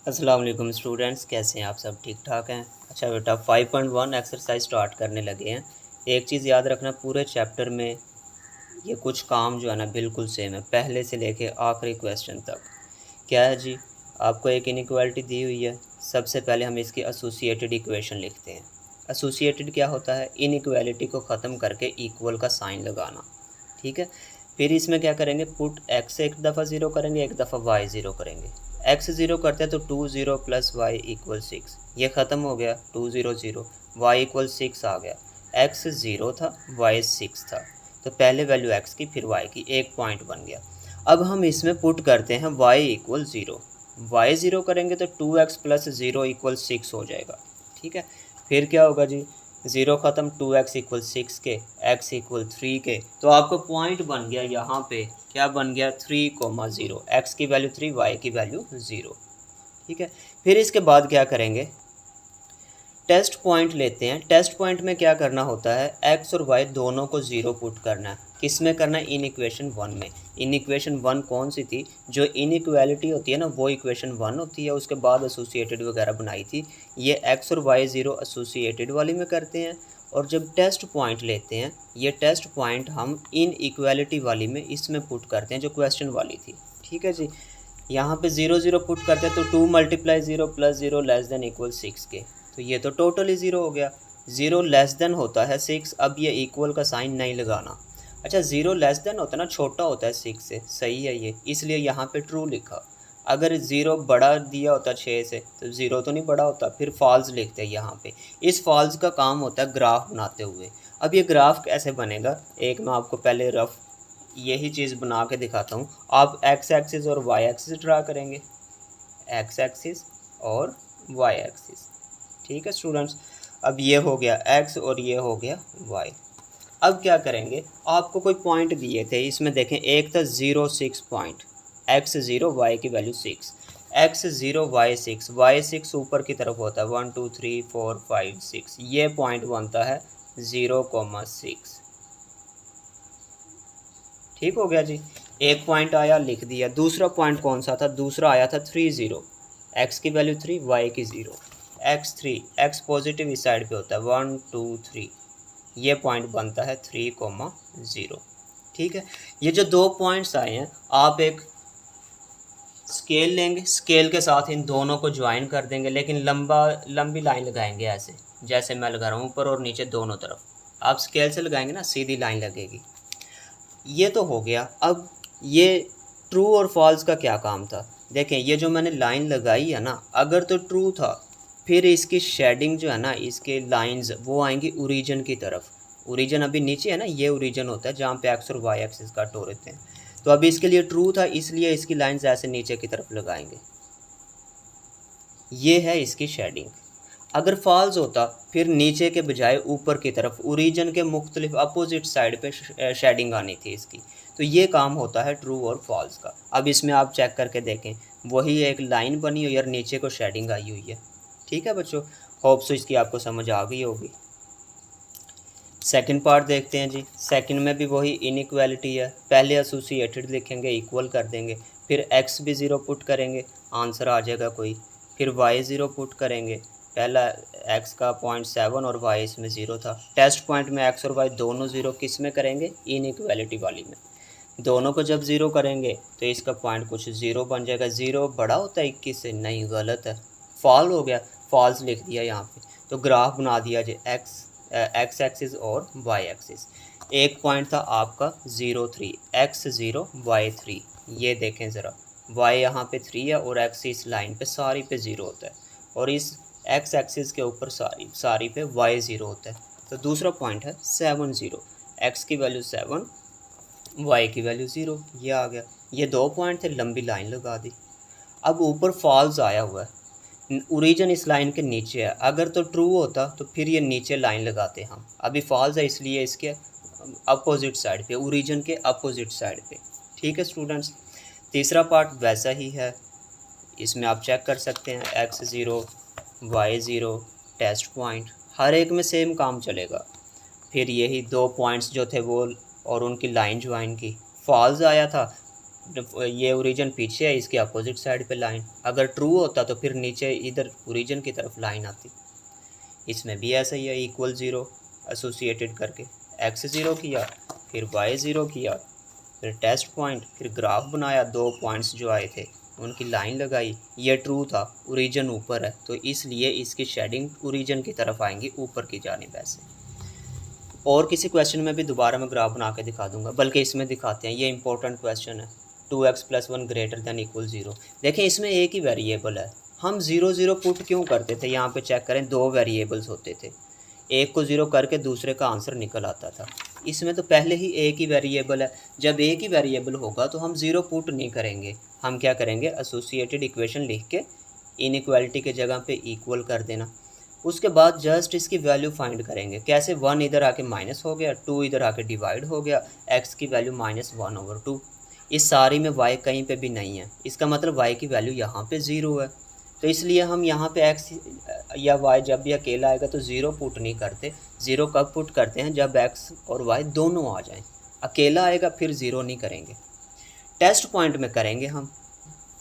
अस्सलाम वालेकुम स्टूडेंट्स, कैसे हैं आप? सब ठीक ठाक हैं? अच्छा बेटा, 5.1 एक्सरसाइज स्टार्ट करने लगे हैं। एक चीज़ याद रखना, पूरे चैप्टर में ये कुछ काम जो है ना बिल्कुल सेम है, पहले से लेके आखिरी क्वेश्चन तक। क्या है जी? आपको एक इनइक्वालिटी दी हुई है। सबसे पहले हम इसकी एसोसिएटेड इक्वेशन लिखते हैं। एसोसिएटेड क्या होता है? इनइक्वालिटी को ख़त्म करके इक्वल का साइन लगाना। ठीक है। फिर इसमें क्या करेंगे, पुट एक्स एक दफ़ा ज़ीरो करेंगे, एक दफ़ा वाई ज़ीरो करेंगे। एक्स ज़ीरो करते हैं तो 2 0 प्लस वाई इक्वल 6, ये ख़त्म हो गया। 2 0 0, वाई इक्वल 6 आ गया। एक्स ज़ीरो था, वाई 6 था, तो पहले वैल्यू एक्स की फिर वाई की, एक पॉइंट बन गया। अब हम इसमें पुट करते हैं y equal zero. Y zero करेंगे तो 2x प्लस ज़ीरो इक्वल 6 हो जाएगा। ठीक है। फिर क्या होगा जी? ज़ीरो ख़त्म, 2x इक्वल 6 के, x इक्वल 3 के, तो आपको पॉइंट बन गया यहाँ पे। क्या बन गया? 3,0, x की वैल्यू 3, y की वैल्यू 0। ठीक है। फिर इसके बाद क्या करेंगे, टेस्ट पॉइंट लेते हैं। टेस्ट पॉइंट में क्या करना होता है, x और y दोनों को 0 पुट करना है। किस में करना है? इन इक्वेशन 1 में। इन इक्वेशन 1 कौन सी थी? जो इनइक्वालिटी होती है ना, वो इक्वेशन 1 होती है, उसके बाद एसोसिएटेड वगैरह बनाई थी। ये x और y 0 एसोसिएटेड वाली में करते हैं। और जब टेस्ट पॉइंट लेते हैं, ये टेस्ट पॉइंट हम इन इक्वालिटी वाली में इसमें पुट करते हैं, जो क्वेश्चन वाली थी। ठीक है जी। यहाँ पे 0 0 पुट करते हैं तो 2 × 0 + 0 लेस देन इक्वल 6 के, तो ये तो टोटली 0 हो गया। 0 लेस देन होता है 6, अब ये इक्वल का साइन नहीं लगाना। अच्छा, 0 लेस देन होता है ना, छोटा होता है 6 से, सही है ये, इसलिए यहाँ पे ट्रू लिखा। अगर 0 बड़ा दिया होता 6 से तो 0 तो नहीं बड़ा होता, फिर फॉल्स लिखते हैं यहाँ पे। इस फॉल्स का काम होता है ग्राफ बनाते हुए। अब ये ग्राफ कैसे बनेगा, एक मैं आपको पहले रफ यही चीज़ बना के दिखाता हूँ। आप एक्स एक्सिस और वाई एक्सिस ड्रा करेंगे, एक्स एक्सिस और वाई एक्सिस। ठीक है स्टूडेंट्स। अब ये हो गया x और ये हो गया y। अब क्या करेंगे, आपको कोई पॉइंट दिए थे, इसमें देखें, एक था 0 6 पॉइंट, x 0 y की वैल्यू 6, x 0 y 6, y 6 ऊपर की तरफ होता है, 1 2 3 4 5 6, ये पॉइंट बनता है 0,6। ठीक हो गया जी। एक पॉइंट आया, लिख दिया। दूसरा पॉइंट कौन सा था? दूसरा आया था 3 0, x की वैल्यू 3, y की 0, x 3, x पॉजिटिव इस साइड पे होता है, 1 2 3, ये पॉइंट बनता है 3,0। ठीक है। ये जो दो पॉइंट्स आए हैं, आप एक स्केल लेंगे, स्केल के साथ इन दोनों को ज्वाइन कर देंगे, लेकिन लंबी लाइन लगाएंगे ऐसे, जैसे मैं लगा रहा हूँ, ऊपर और नीचे दोनों तरफ। आप स्केल से लगाएंगे ना, सीधी लाइन लगेगी। ये तो हो गया। अब ये ट्रू और फॉल्स का क्या काम था? देखें, ये जो मैंने लाइन लगाई है ना, अगर तो ट्रू था, फिर इसकी शेडिंग जो है ना, इसके लाइंस वो आएंगी ओरिजिन की तरफ। ओरिजिन अभी नीचे है ना, ये ओरिजिन होता है जहाँ पे एक्स और वाई एक्सिस कट हो रहे थे। तो अभी इसके लिए ट्रू था, इसलिए इसकी लाइंस ऐसे नीचे की तरफ लगाएंगे। ये है इसकी शेडिंग। अगर फॉल्स होता, फिर नीचे के बजाय ऊपर की तरफ ओरिजिन के मुख्तलिफ अपोजिट साइड पे शेडिंग आनी थी इसकी। तो ये काम होता है ट्रू और फॉल्स का। अब इसमें आप चेक करके देखें, वही एक लाइन बनी हुई है और नीचे को शेडिंग आई हुई है। ठीक है बच्चों, होप सो इसकी आपको समझ आ गई होगी। सेकंड पार्ट देखते हैं जी। सेकंड में भी वही इनइक्वालिटी है। पहले एसोसिएटेड लिखेंगे, इक्वल कर देंगे, फिर x भी 0 पुट करेंगे, आंसर आ जाएगा कोई। फिर y 0 पुट करेंगे, पहला x का 0.7 और y इसमें 0 था। टेस्ट पॉइंट में x और y दोनों 0 किस में करेंगे? इनइक्वालिटी वाली में। दोनों को जब 0 करेंगे तो इसका पॉइंट कुछ 0 बन जाएगा। 0 बड़ा होता है 21 से? नहीं, गलत है, फॉल हो गया, फॉल्स लिख दिया यहाँ पे। तो ग्राफ बना दिया जी, एक्स एक्सिस और वाई एक्सिस। एक पॉइंट था आपका 0 3, x 0 y 3। ये देखें ज़रा, y यहाँ पे 3 है और x इस लाइन पे सारी पे 0 होता है, और इस x एक्सिस के ऊपर सारी पे y 0 होता है। तो दूसरा पॉइंट है 7 0, x की वैल्यू 7, y की वैल्यू 0, ये आ गया। ये दो पॉइंट थे, लंबी लाइन लगा दी। अब ऊपर फॉल्स आया हुआ है, ओरिजिन इस लाइन के नीचे है। अगर तो ट्रू होता तो फिर ये नीचे लाइन लगाते हम, अभी फॉल्स है इसलिए इसके अपोजिट साइड पे, ओरिजिन के अपोजिट साइड पे। ठीक है स्टूडेंट्स। तीसरा पार्ट वैसा ही है, इसमें आप चेक कर सकते हैं, x 0 y 0 टेस्ट पॉइंट, हर एक में सेम काम चलेगा। फिर यही दो पॉइंट्स जो थे वो और उनकी लाइन ज्वाइन की। फॉल्स आया था ये ओरिजिन पीछे है, इसके अपोजिट साइड पे लाइन। अगर ट्रू होता तो फिर नीचे इधर ओरिजिन की तरफ लाइन आती। इसमें भी ऐसा ही है, इक्वल 0 एसोसिएटेड करके x 0 किया, फिर y 0 किया, फिर टेस्ट पॉइंट, फिर ग्राफ बनाया, 2 पॉइंट्स जो आए थे उनकी लाइन लगाई। ये ट्रू था, ओरिजिन ऊपर है तो इसलिए इसकी शेडिंग ओरिजिन की तरफ आएंगी, ऊपर की जानिब ऐसे। और किसी क्वेश्चन में भी दोबारा मैं ग्राफ बना के दिखा दूंगा, बल्कि इसमें दिखाते हैं, ये इंपॉर्टेंट क्वेश्चन है। 2x + 1 greater than equal 0। देखें इसमें एक ही वेरिएबल है, हम 0 0 पुट क्यों करते थे? यहाँ पे चेक करें, 2 वेरिएबल्स होते थे, एक को 0 करके दूसरे का आंसर निकल आता था। इसमें तो पहले ही एक ही वेरिएबल है। जब एक ही वेरिएबल होगा तो हम 0 पुट नहीं करेंगे, हम क्या करेंगे, एसोसिएटेड इक्वेशन लिख के इनइक्वालिटी के जगह पे इक्वल कर देना। उसके बाद जस्ट इसकी वैल्यू फाइंड करेंगे। कैसे? 1 इधर आके माइनस हो गया, 2 इधर आके डिवाइड हो गया, x की वैल्यू -1/2। इस सारी में y कहीं पे भी नहीं है, इसका मतलब y की वैल्यू यहाँ पे 0 है। तो इसलिए हम यहाँ पे x या y जब भी अकेला आएगा तो 0 पुट नहीं करते। 0 कब पुट करते हैं? जब x और y दोनों आ जाएं। अकेला आएगा फिर 0 नहीं करेंगे। टेस्ट पॉइंट में करेंगे हम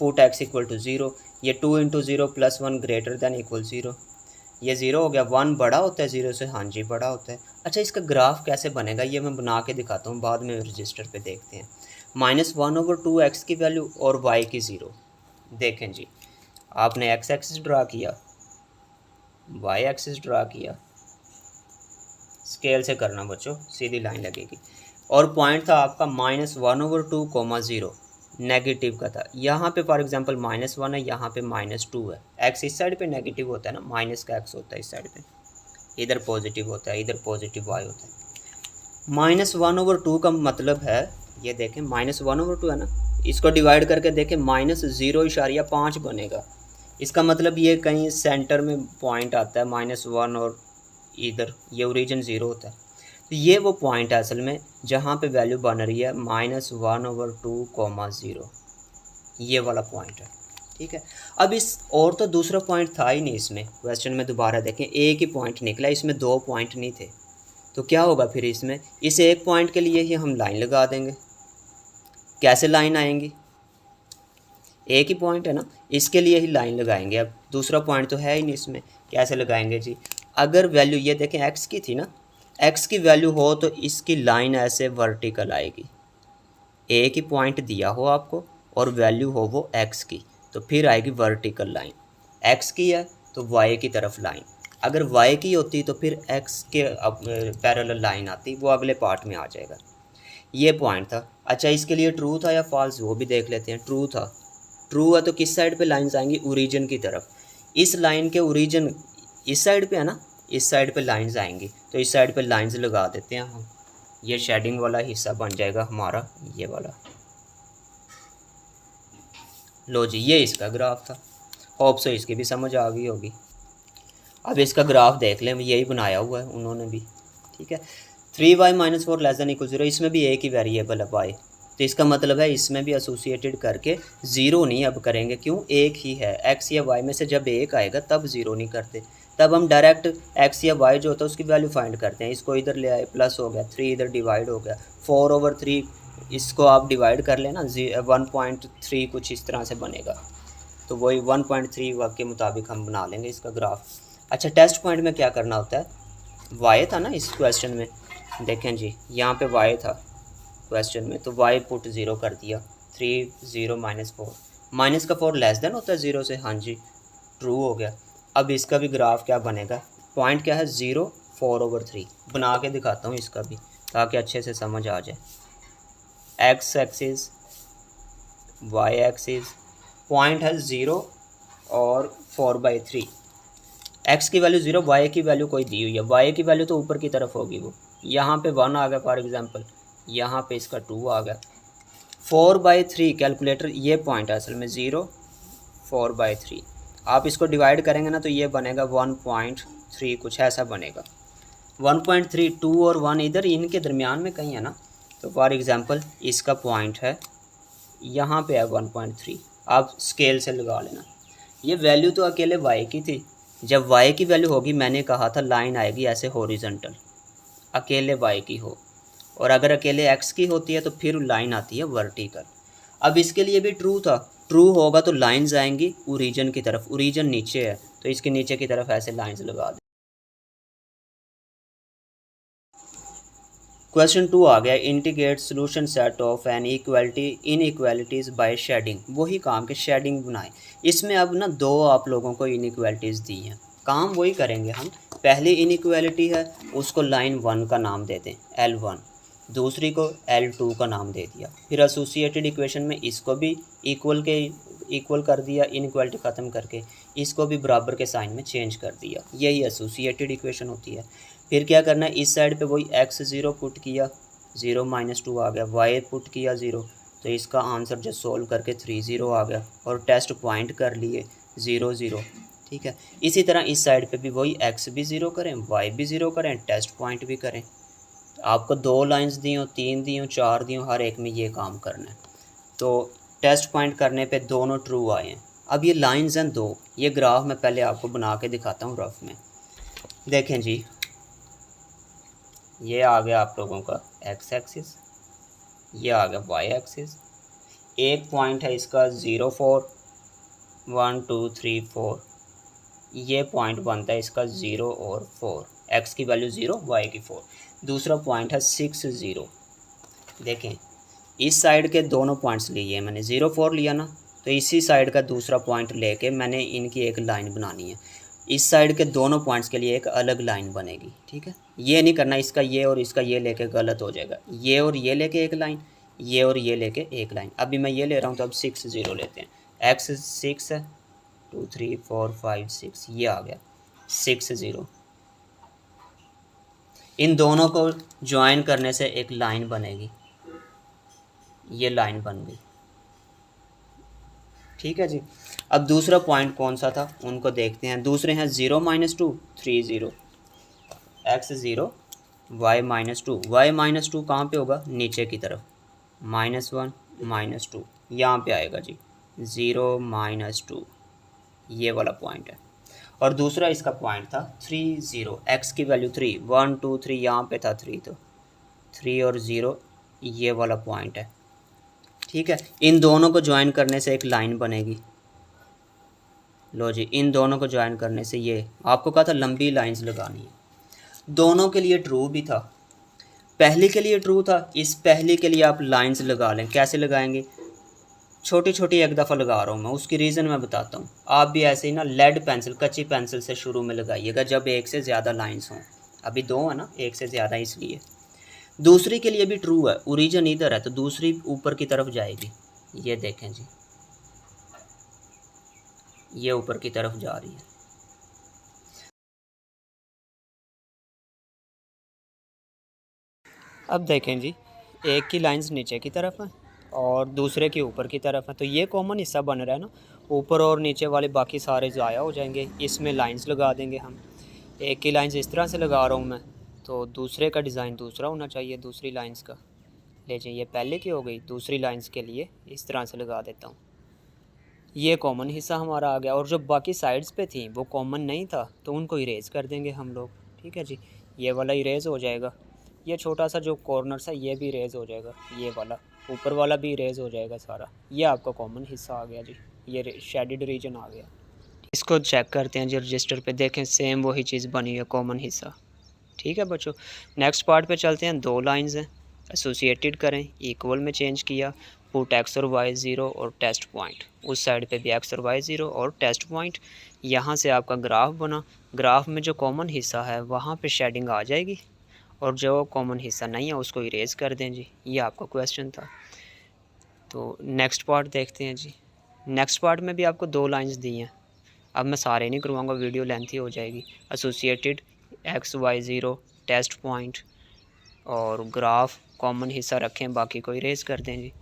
पुट x = 0। ये 2 × 0 + 1 ग्रेटर दैन इक्वल 0। ये 0 हो गया। 1 बड़ा होता है 0 से? हाँ जी बड़ा होता है। अच्छा इसका ग्राफ कैसे बनेगा ये मैं बना के दिखाता हूँ, बाद में रजिस्टर पे देखते हैं। -1/2 x की वैल्यू और y की 0। देखें जी, आपने x एक्सिस ड्रा किया, y एक्सिस ड्रा किया, स्केल से करना बच्चों, सीधी लाइन लगेगी। और पॉइंट था आपका -1/2, 0 नेगेटिव का था। यहाँ पे फॉर एग्जांपल -1 है, यहाँ पे -2 है। x इस साइड पे नेगेटिव होता है ना, माइनस का x होता है इस साइड पे, इधर पॉजिटिव होता है, इधर पॉजिटिव y होता है। -1/2 का मतलब है, ये देखें -1/2 है ना, इसको डिवाइड करके देखें -0.5 बनेगा। इसका मतलब ये कहीं सेंटर में पॉइंट आता है -1 और इधर ये ओरिजिन 0 होता है। तो ये वो पॉइंट है असल में जहाँ पे वैल्यू बन रही है -1/2, 0। ये वाला पॉइंट है, ठीक है। अब इस और तो दूसरा पॉइंट था ही नहीं इसमें। क्वेश्चन में दोबारा देखें, एक ही पॉइंट निकला, इसमें 2 पॉइंट नहीं थे। तो क्या होगा फिर इसमें? इस एक पॉइंट के लिए ही हम लाइन लगा देंगे। कैसे लाइन आएंगी? एक ही पॉइंट है ना, इसके लिए ही लाइन लगाएंगे। अब दूसरा पॉइंट तो है ही नहीं इसमें, कैसे लगाएंगे जी? अगर वैल्यू ये देखें x की थी ना, x की वैल्यू हो तो इसकी लाइन ऐसे वर्टिकल आएगी। एक ही पॉइंट दिया हो आपको और वैल्यू हो वो x की, तो फिर आएगी वर्टिकल लाइन। x की है तो y की तरफ लाइन, अगर y की होती तो फिर x के पैरेलल लाइन आती, वो अगले पार्ट में आ जाएगा। ये पॉइंट था। अच्छा इसके लिए ट्रू था या फॉल्स वो भी देख लेते हैं। ट्रू था, ट्रू है तो किस साइड पे लाइंस आएंगी? ओरिजिन की तरफ। इस लाइन के ओरिजिन इस साइड पे है ना, इस साइड पे लाइंस आएंगी, तो इस साइड पे लाइंस लगा देते हैं हम। ये शेडिंग वाला हिस्सा बन जाएगा हमारा ये वाला। लो जी, ये इसका ग्राफ था। होप सो इसकी भी समझ आ गई होगी। अब इसका ग्राफ देख लें, यही बनाया हुआ है उन्होंने भी, ठीक है। 3y - 4 ≤ 0, इसमें भी एक ही वेरिएबल है y, तो इसका मतलब है इसमें भी एसोसिएटेड करके 0 नहीं अब करेंगे। क्यों? एक ही है। x या y में से जब एक आएगा तब 0 नहीं करते, तब हम डायरेक्ट x या y जो होता है उसकी वैल्यू फाइंड करते हैं। इसको इधर ले आए, प्लस हो गया, 3 इधर डिवाइड हो गया, 4/3 इसको आप डिवाइड कर लेना, 1.3 कुछ इस तरह से बनेगा। तो वही 1.3 के मुताबिक हम बना लेंगे इसका ग्राफ। अच्छा टेस्ट पॉइंट में क्या करना होता है? y था ना इस क्वेश्चन में, देखें जी यहाँ पे y था क्वेश्चन में, तो y पुट 0 कर दिया। 3 0 -4, माइनस का 4 लेस देन होता है 0 से? हाँ जी, ट्रू हो गया। अब इसका भी ग्राफ क्या बनेगा? पॉइंट क्या है? 0 4/3 बना के दिखाता हूँ इसका भी, ताकि अच्छे से समझ आ जाए। x axis, y axis, point है 0 और 4/3। x की वैल्यू 0, y की वैल्यू कोई दी हुई है, y की वैल्यू तो ऊपर की तरफ होगी, वो यहाँ पे 1 आ गया फॉर एग्जांपल, यहाँ पे इसका 2 आ गया। 4/3 कैलकुलेटर, ये पॉइंट है असल में 0 4/3। आप इसको डिवाइड करेंगे ना तो ये बनेगा 1.3 कुछ ऐसा बनेगा। 1.3, 2 और 1 इधर इनके दरमियान में कहीं है ना, तो फॉर एग्जांपल इसका पॉइंट है यहाँ पे है 1.3। आप स्केल से लगा लेना। ये वैल्यू तो अकेले y की थी, जब y की वैल्यू होगी मैंने कहा था लाइन आएगी ऐसे हॉरिजॉन्टल, अकेले y की हो, और अगर अकेले x की होती है तो फिर लाइन आती है वर्टिकल। अब इसके लिए भी ट्रू था, ट्रू होगा तो लाइंस आएंगी ओरिजिन की तरफ, ओरिजिन नीचे है तो इसके नीचे की तरफ ऐसे लाइंस लगा दें। क्वेश्चन 2 आ गया, integrate solution set of an equality inequalities by shading. वही काम के शेडिंग बनाएं। इसमें अब ना दो आप लोगों को इनइक्वालिटीज़ दी हैं, काम वही करेंगे हम। पहली इनइक्वालिटी है उसको लाइन 1 का नाम दे दें L1, दूसरी को L2 का नाम दे दिया। फिर एसोसिएटेड इक्वेशन में इसको भी इक्वल कर दिया, इनइक्वालिटी ख़त्म करके इसको भी बराबर के साइन में चेंज कर दिया। यही एसोसिएटेड इक्वेशन होती है। फिर क्या करना है, इस साइड पे वही x0 पुट किया, 0 - 2 आ गया, y पुट किया 0, तो इसका आंसर जो सोल्व करके 30 आ गया, और टेस्ट पॉइंट कर लिए 0 0। ठीक है, इसी तरह इस साइड पे भी वही x भी 0 करें, y भी 0 करें, टेस्ट पॉइंट भी करें। आपको 2 लाइंस दी हो, 3 दी हो, 4 दी हो, हर एक में ये काम करना है। तो टेस्ट पॉइंट करने पे दोनों ट्रू आए हैं। अब ये लाइंस हैं 2, ये ग्राफ मैं पहले आपको बना के दिखाता हूँ रफ में। देखें जी, ये आ गया आप लोगों का x एक्सिस, ये आ गया y एक्सिस। एक पॉइंट है इसका 0 4 1 2 3 4, ये पॉइंट बनता है इसका 0 और 4, x की वैल्यू 0, y की 4। दूसरा पॉइंट है 6 0। देखें इस साइड के दोनों पॉइंट्स लिए मैंने, 0 4 लिया ना, तो इसी साइड का दूसरा पॉइंट लेके मैंने इनकी एक लाइन बनानी है। इस साइड के दोनों पॉइंट्स के लिए एक अलग लाइन बनेगी। ठीक है, ये नहीं करना इसका ये और इसका ये लेके, गलत हो जाएगा। ये और ये लेके एक लाइन, ये और ये लेके एक लाइन। अभी मैं ये ले रहा हूँ तो अब 6 0 लेते हैं। x 6 है, 2 3 4 5 6, ये आ गया 6 0। इन दोनों को ज्वाइन करने से एक लाइन बनेगी, ये लाइन बन गई। ठीक है जी। अब दूसरा पॉइंट कौन सा था उनको देखते हैं। दूसरे हैं 0 - 2 3 0, x 0 y -2, y -2 कहाँ पे होगा, नीचे की तरफ, -1 -2 यहाँ पे आएगा जी, 0 -2, ये वाला पॉइंट है। और दूसरा इसका पॉइंट था 3 0, x की वैल्यू 3, 1 2 3 यहाँ पे था 3, तो 3 और 0 ये वाला पॉइंट है। ठीक है, इन दोनों को ज्वाइन करने से एक लाइन बनेगी। लो जी, इन दोनों को ज्वाइन करने से ये आपको कहा था लंबी लाइंस लगानी है। दोनों के लिए ट्रू भी था, पहली के लिए ट्रू था, इस पहली के लिए आप लाइंस लगा लें। कैसे लगाएंगे, छोटी छोटी एक दफ़ा लगा रहा हूँ मैं, उसकी रीज़न मैं बताता हूँ। आप भी ऐसे ही ना लेड पेंसिल, कच्ची पेंसिल से शुरू में लगाइएगा जब एक से ज़्यादा लाइंस हों। अभी 2 है ना, एक से ज़्यादा इसलिए। दूसरी के लिए भी ट्रू है, ओरिजिन इधर है तो दूसरी ऊपर की तरफ जाएगी। ये देखें जी, ये ऊपर की तरफ जा रही है। अब देखें जी, एक की लाइंस नीचे की तरफ है और दूसरे की ऊपर की तरफ है, तो ये कॉमन हिस्सा बन रहा है ना। ऊपर और नीचे वाले बाकी सारे ज़ाया हो जाएंगे, इसमें लाइंस लगा देंगे हम। एक की लाइंस इस तरह से लगा रहा हूँ मैं, तो दूसरे का डिज़ाइन दूसरा होना चाहिए, दूसरी लाइंस का। लीजिए ये पहले की हो गई, दूसरी लाइंस के लिए इस तरह से लगा देता हूँ। ये कॉमन हिस्सा हमारा आ गया, और जो बाकी साइड्स पे थी वो कॉमन नहीं था तो उनको इरेज़ कर देंगे हम लोग। ठीक है जी, ये वाला इरेज़ हो जाएगा, ये छोटा सा जो कॉर्नर है ये भी इरेज़ हो जाएगा, ये वाला ऊपर वाला भी इरेज़ हो जाएगा सारा। ये आपका कॉमन हिस्सा आ गया जी, ये शेडेड रीजन आ गया। इसको चेक करते हैं जी रजिस्टर पे, देखें सेम वही चीज़ बनी है, कॉमन हिस्सा। ठीक है बच्चों, नेक्स्ट पार्ट पे चलते हैं। 2 लाइंस हैं, एसोसिएटेड करें, इक्वल में चेंज किया, पुट x और y 0 और टेस्ट पॉइंट। उस साइड पे भी x और y 0 और टेस्ट पॉइंट। यहाँ से आपका ग्राफ बना, ग्राफ में जो कॉमन हिस्सा है वहाँ पे शेडिंग आ जाएगी, और जो कॉमन हिस्सा नहीं है उसको इरेज कर दें जी। ये आपका क्वेश्चन था। तो नेक्स्ट पार्ट देखते हैं जी। नेक्स्ट पार्ट में भी आपको 2 लाइंस दी हैं। अब मैं सारे नहीं करवाऊँगा, वीडियो लेंथी हो जाएगी। Associated x y 0 test point और ग्राफ कॉमन हिस्सा रखें, बाकी को इरेज कर दें जी।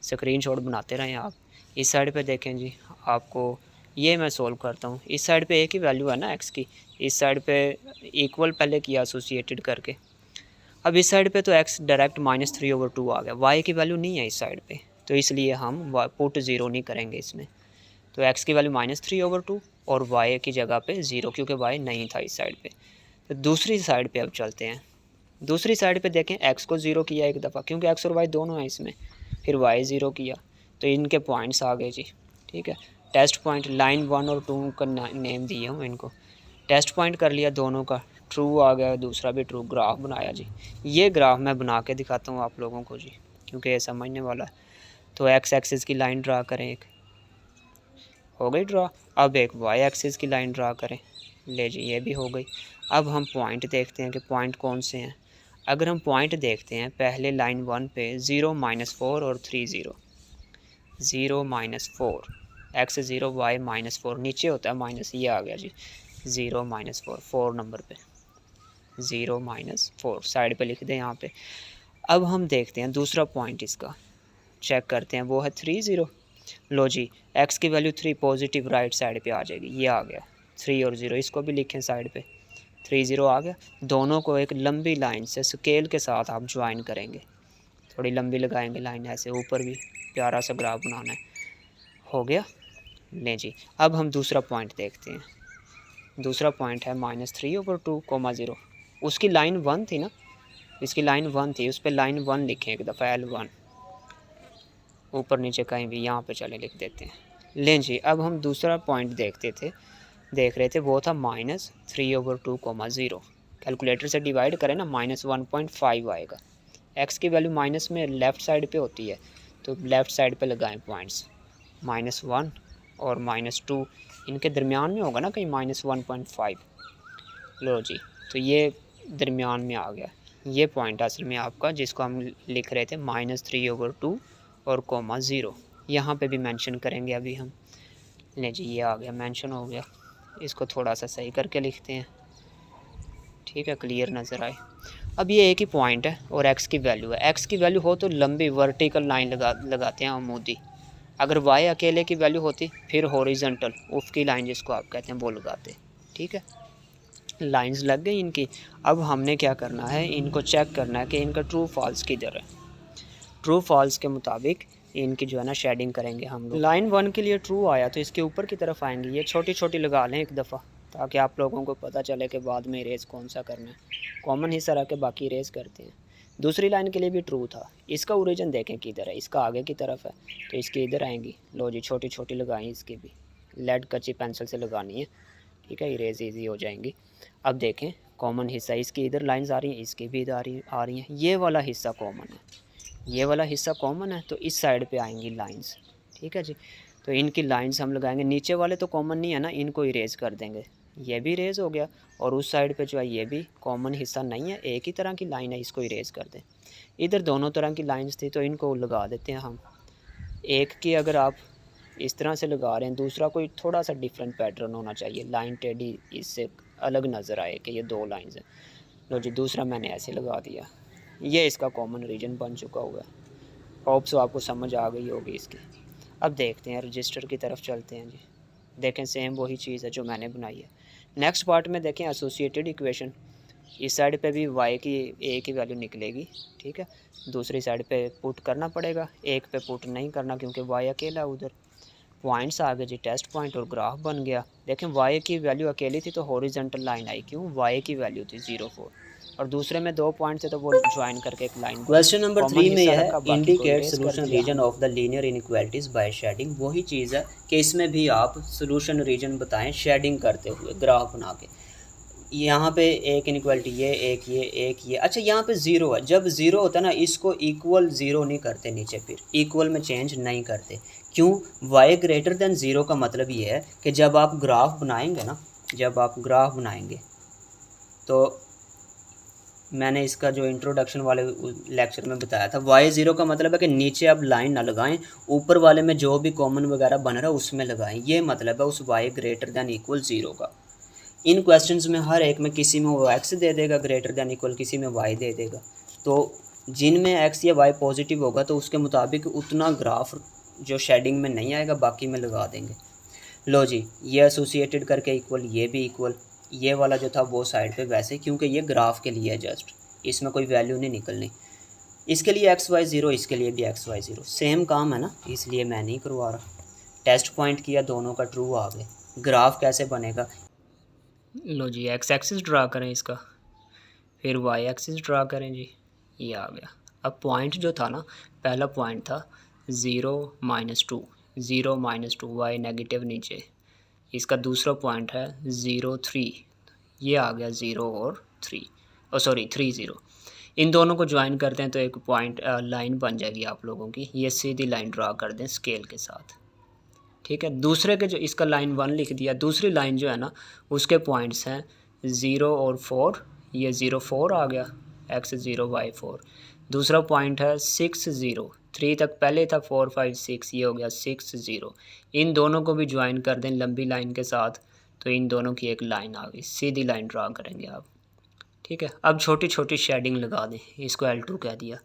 स्क्रीनशॉट बनाते रहें आप। इस साइड पे देखें जी, आपको ये मैं सोल्व करता हूँ। इस साइड पे एक ही वैल्यू है ना x की, इस साइड पे इक्वल पहले किया एसोसिएटेड करके। अब इस साइड पे तो x डायरेक्ट -3/2 आ गया, y की वैल्यू नहीं है इस साइड पे, तो इसलिए हम पुट 0 नहीं करेंगे इसमें। तो x की वैल्यू -3/2 और y की जगह पे 0, क्योंकि y नहीं था इस साइड पे। तो दूसरी साइड पे अब चलते हैं। दूसरी साइड पे देखें, x को 0 किया एक दफ़ा, क्योंकि x और y दोनों हैं इसमें, फिर y 0 किया, तो इनके पॉइंट्स आ गए जी। ठीक है, टेस्ट पॉइंट लाइन 1 और 2 का नेम दिए हूँ इनको। टेस्ट पॉइंट कर लिया दोनों का, ट्रू आ गया, दूसरा भी ट्रू, ग्राफ बनाया जी। ये ग्राफ मैं बना के दिखाता हूँ आप लोगों को जी, क्योंकि ये समझने वाला है। तो एक्स एक्सिस की लाइन ड्रा करें, एक हो गई ड्रा। अब एक वाई एक्सिस की लाइन ड्रा करें, ले जी ये भी हो गई। अब हम पॉइंट देखते हैं कि पॉइंट कौन से हैं। अगर हम पॉइंट देखते हैं पहले लाइन 1 पे 0 -4 और 3 0, 0 -4, एक्स 0 वाई -4, नीचे होता है माइनस, ये आ गया जी 0 -4, 4 नंबर पे 0 -4 साइड पे लिख दें यहाँ पे। अब हम देखते हैं दूसरा पॉइंट इसका चेक करते हैं, वो है 3 0। लो जी, एक्स की वैल्यू 3 पॉजिटिव राइट साइड पे आ जाएगी, ये आ गया 3 और 0, इसको भी लिखें साइड पे, 3 0 आ गया। दोनों को एक लंबी लाइन से स्केल के साथ आप ज्वाइन करेंगे, थोड़ी लंबी लगाएंगे लाइन, ऐसे ऊपर भी प्यारा सा ग्राफ बनाना है। हो गया, लें जी। अब हम दूसरा पॉइंट देखते हैं। दूसरा पॉइंट है -3/2, 0। उसकी लाइन 1 थी ना, इसकी लाइन 1 थी, उस पर लाइन 1 लिखें एक दफ़ा, L1, ऊपर नीचे कहीं भी, यहाँ पे चले लिख देते हैं। लें जी, अब हम दूसरा पॉइंट देख रहे थे, वो था -3/2, 0। कैलकुलेटर से डिवाइड करें ना, -1.5 आएगा। एक्स की वैल्यू माइनस में लेफ़्ट साइड पे होती है, तो लेफ़्ट साइड पे लगाएं पॉइंट्स, -1 और -2, इनके दरमियान में होगा ना कहीं -1.5। लो जी, तो ये दरमियान में आ गया। ये पॉइंट असल में आपका, जिसको हम लिख रहे थे -3/2 और 0, यहाँ पे भी मेंशन करेंगे अभी हम। ले जी, ये आ गया, मेंशन हो गया। इसको थोड़ा सा सही करके लिखते हैं, ठीक है, क्लियर नज़र आए। अब ये एक ही पॉइंट है और एक्स की वैल्यू है। एक्स की वैल्यू हो तो लंबी वर्टिकल लाइन लगाते हैं अमूदी। अगर वाई अकेले की वैल्यू होती फिर हॉरिजॉन्टल उफ़की लाइन, जिसको आप कहते हैं, वो लगाते। ठीक है, लाइंस लग गई इनकी। अब हमने क्या करना है, इनको चेक करना है कि इनका ट्रू फॉल्स किधर है। ट्रू फॉल्स के मुताबिक इनकी जो है ना शेडिंग करेंगे हम लोग। लाइन 1 के लिए ट्रू आया तो इसके ऊपर की तरफ आएंगी, ये छोटी छोटी लगा लें एक दफ़ा, ताकि आप लोगों को पता चले कि बाद में इरेज कौन सा करना है। कॉमन हिस्सा रख के बाकी इरेज करते हैं। दूसरी लाइन के लिए भी ट्रू था। इसका ओरिजिन देखें किधर है, इसका आगे की तरफ है, तो इसकी इधर आएंगी। लो जी, छोटी छोटी लगाई इसकी भी, लेड कच्ची पेंसिल से लगानी है, ठीक है, इरेज ईजी हो जाएंगी। अब देखें, कॉमन हिस्सा इसकी इधर लाइंस आ रही हैं, इसकी भी इधर आ रही हैं। ये वाला हिस्सा कॉमन है, ये वाला हिस्सा कॉमन है, तो इस साइड पे आएंगी लाइंस। ठीक है जी, तो इनकी लाइंस हम लगाएंगे। नीचे वाले तो कॉमन नहीं है ना, इनको इरेज कर देंगे, ये भी इरेज हो गया। और उस साइड पे जो है ये भी कॉमन हिस्सा नहीं है, एक ही तरह की लाइन है, इसको इरेज कर दें। इधर दोनों तरह की लाइंस थी, तो इनको लगा देते हैं हम। एक की अगर आप इस तरह से लगा रहे हैं, दूसरा कोई थोड़ा सा डिफरेंट पैटर्न होना चाहिए, लाइन टेढ़ी इससे अलग नज़र आए कि ये दो लाइंस हैं। लो जी, दूसरा मैंने ऐसे लगा दिया, ये इसका कॉमन रीजन बन चुका हुआ है। होप सो आपको समझ आ गई होगी इसकी। अब देखते हैं, रजिस्टर की तरफ चलते हैं जी। देखें, सेम वही चीज़ है जो मैंने बनाई है। नेक्स्ट पार्ट में देखें एसोसिएटेड इक्वेशन। इस साइड पे भी y की a की वैल्यू निकलेगी, ठीक है। दूसरी साइड पे पुट करना पड़ेगा, एक पे पुट नहीं करना क्योंकि y अकेला उधर। पॉइंट्स आ गए जी, टेस्ट पॉइंट और ग्राफ बन गया। देखें, y की वैल्यू अकेली थी तो हॉरिजॉन्टल लाइन आई, क्यों, y की वैल्यू थी 0 4, और दूसरे में 2 पॉइंट थे तो वो ज्वाइन करके एक लाइन। क्वेश्चन नंबर 3 में यह है, बाकी को इंडिकेट इरेज कर सोल्यूशन दिया रीजन हमने। Of the linear inequalities by shading. वही चीज़ है कि इसमें भी आप सोल्यूशन रीजन बताएं शेडिंग करते हुए, ग्राफ बना के। यहाँ पे एक इनइक्वालिटी, ये एक, ये एक, ये, अच्छा यहाँ पे ज़ीरो है। जब ज़ीरो होता है ना, इसको इक्वल ज़ीरो नहीं करते नीचे, फिर इक्वल में चेंज नहीं करते। क्यों, y ग्रेटर देन ज़ीरो का मतलब ये है कि जब आप ग्राफ बनाएंगे ना, जब आप ग्राफ बनाएंगे तो मैंने इसका जो इंट्रोडक्शन वाले लेक्चर में बताया था, y ज़ीरो का मतलब है कि नीचे आप लाइन ना लगाएं, ऊपर वाले में जो भी कॉमन वगैरह बन रहा है उसमें लगाएं। ये मतलब है उस y greater than equal zero का। इन क्वेश्चंस में हर एक में किसी में वो x दे देगा ग्रेटर दैन इक्वल, किसी में y दे देगा। तो जिनमें x या y पॉजिटिव होगा तो उसके मुताबिक उतना ग्राफ जो शेडिंग में नहीं आएगा, बाकी में लगा देंगे। लो जी, ये एसोसिएटेड करके इक्वल, ये भी इक्वल, ये वाला जो था वो साइड पे वैसे, क्योंकि ये ग्राफ के लिए है जस्ट, इसमें कोई वैल्यू नहीं निकलनी। इसके लिए एक्स वाई ज़ीरो, इसके लिए भी एक्स वाई ज़ीरो, सेम काम है ना, इसलिए मैं नहीं करवा रहा। टेस्ट पॉइंट किया, दोनों का ट्रू आ गए। ग्राफ कैसे बनेगा, लो जी, एक्स एक्सिस ड्रा करें इसका, फिर वाई एक्सिस ड्रा करें जी, ये आ गया। अब पॉइंट जो था ना, पहला पॉइंट था 0 -2, 0 -2 y नेगेटिव नीचे। इसका दूसरा पॉइंट है 0 3, ये आ गया 0 और 3, सॉरी 3 0। इन दोनों को ज्वाइन करते हैं तो एक पॉइंट लाइन बन जाएगी आप लोगों की। ये सीधी लाइन ड्रा कर दें स्केल के साथ, ठीक है। दूसरे के जो इसका लाइन 1 लिख दिया, दूसरी लाइन जो है ना उसके पॉइंट्स हैं 0 और 4, ये 0 4 आ गया, x 0 y 4। दूसरा पॉइंट है 6 0, 3 तक पहले था, 4 5 6, ये हो गया 6 0। इन दोनों को भी ज्वाइन कर दें लंबी लाइन के साथ तो इन दोनों की एक लाइन आ गई, सीधी लाइन ड्रा करेंगे आप, ठीक है। अब छोटी छोटी शेडिंग लगा दें, इसको L2 कह दिया।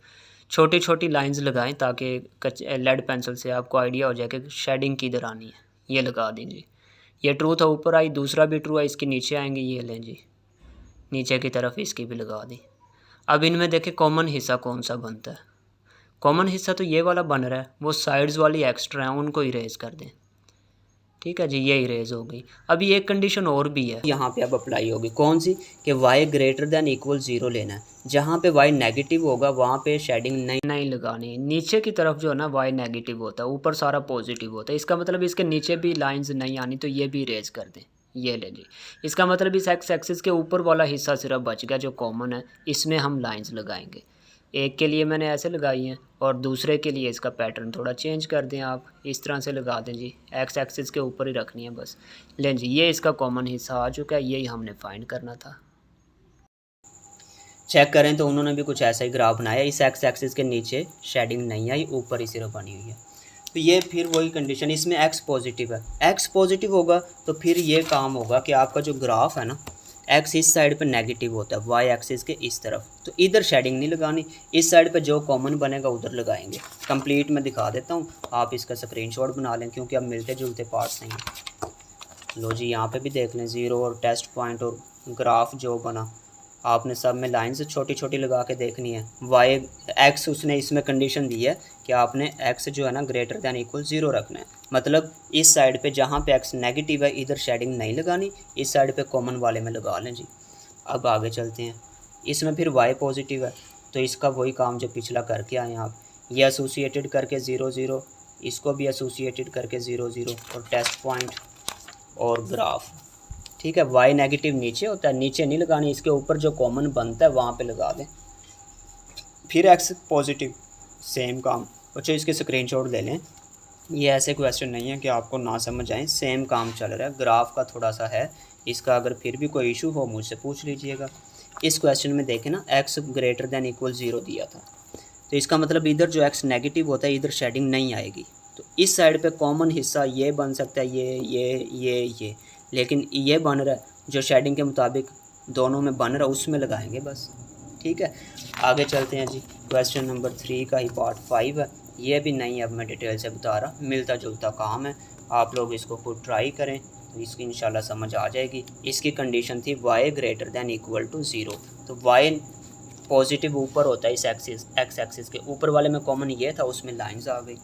छोटी छोटी लाइंस लगाएं ताकि लेड पेंसिल से आपको आइडिया हो जाए कि शेडिंग किधर आनी है। ये लगा दीजिए, ये ट्रू था ऊपर आई, दूसरा भी ट्रू है, इसके नीचे आएंगे, ये लें जी नीचे की तरफ इसकी भी लगा दी। अब इनमें देखें कॉमन हिस्सा कौन सा बनता है। कॉमन हिस्सा तो ये वाला बन रहा है, वो साइड्स वाली एक्स्ट्रा हैं उनको इरेज कर दें, ठीक है जी, ये इरेज हो गई। अभी एक कंडीशन और भी है यहाँ पे अब अप्लाई होगी, कौन सी, कि y ग्रेटर दैन इक्वल 0 लेना है। जहाँ पे y नेगेटिव होगा वहाँ पे शेडिंग नहीं लगानी। नीचे की तरफ जो है ना y नेगेटिव होता है, ऊपर सारा पॉजिटिव होता है। इसका मतलब इसके नीचे भी लाइंस नहीं आनी तो ये भी इरेज कर दें, ये ले जी। इसका मतलब इस एक्स एक्सिस के ऊपर वाला हिस्सा सिर्फ बच गया जो कॉमन है, इसमें हम लाइंस लगाएंगे। एक के लिए मैंने ऐसे लगाई हैं और दूसरे के लिए इसका पैटर्न थोड़ा चेंज कर दें, आप इस तरह से लगा दें जी। एक्स एक्सिस के ऊपर ही रखनी है बस। लें जी, ये इसका कॉमन हिस्सा आ चुका है, यही हमने फाइंड करना था। चेक करें तो उन्होंने भी कुछ ऐसा ही ग्राफ बनाया, इस एक्स एक्सिस के नीचे शेडिंग नहीं आई, ऊपर ही सिर्फ बनी हुई है। तो ये फिर वही कंडीशन, इसमें x पॉजिटिव है, x पॉजिटिव होगा तो फिर ये काम होगा कि आपका जो ग्राफ है ना x इस साइड पे नेगेटिव होता है, y एक्सिस के इस तरफ, तो इधर शेडिंग नहीं लगानी, इस साइड पे जो कॉमन बनेगा उधर लगाएंगे। कंप्लीट मैं दिखा देता हूँ, आप इसका स्क्रीनशॉट बना लें क्योंकि अब मिलते जुलते पार्ट्स नहीं हैं। लो जी, यहाँ पे भी देख लें 0 और टेस्ट पॉइंट और ग्राफ जो बना, आपने सब में लाइंस छोटी छोटी लगा के देखनी है। y x उसने इसमें कंडीशन दी है कि आपने x जो है ना ग्रेटर दैन इक्वल 0 रखना है, मतलब इस साइड पे जहाँ पे x नेगेटिव है इधर शेडिंग नहीं लगानी, इस साइड पे कॉमन वाले में लगा लें जी। अब आगे चलते हैं, इसमें फिर y पॉजिटिव है तो इसका वही काम जो पिछला करके आए आप, ये एसोसिएटेड करके 0 0, इसको भी एसोसिएटेड करके 0 0 और टेस्ट पॉइंट और ग्राफ, ठीक है। y नेगेटिव नीचे होता है, नीचे नहीं लगानी, इसके ऊपर जो कॉमन बनता है वहाँ पे लगा दें। फिर x पॉजिटिव, सेम काम। बच्चों इसके स्क्रीनशॉट ले लें, ये ऐसे क्वेश्चन नहीं है कि आपको ना समझ आए, सेम काम चल रहा है। ग्राफ का थोड़ा सा है, इसका अगर फिर भी कोई इशू हो मुझसे पूछ लीजिएगा। इस क्वेश्चन में देखें ना x ग्रेटर दैन इक्वल 0 दिया था, तो इसका मतलब इधर जो x नेगेटिव होता है इधर शेडिंग नहीं आएगी, तो इस साइड पे कॉमन हिस्सा ये बन सकता है, ये, लेकिन ये बन रहा है जो शेडिंग के मुताबिक दोनों में बन रहा है उसमें लगाएंगे बस, ठीक है। आगे चलते हैं जी, क्वेश्चन नंबर 3 का ही पार्ट 5 है, ये भी नहीं अब मैं डिटेल से बता रहा, मिलता जुलता काम है, आप लोग इसको खुद ट्राई करें तो इसकी इंशाल्लाह समझ आ जाएगी। इसकी कंडीशन थी y greater than equal to 0, तो y पॉजिटिव ऊपर होता है इस एक्सिस, एक्स एक्सिस के ऊपर वाले में कॉमन ये था, उसमें लाइंस आ गई।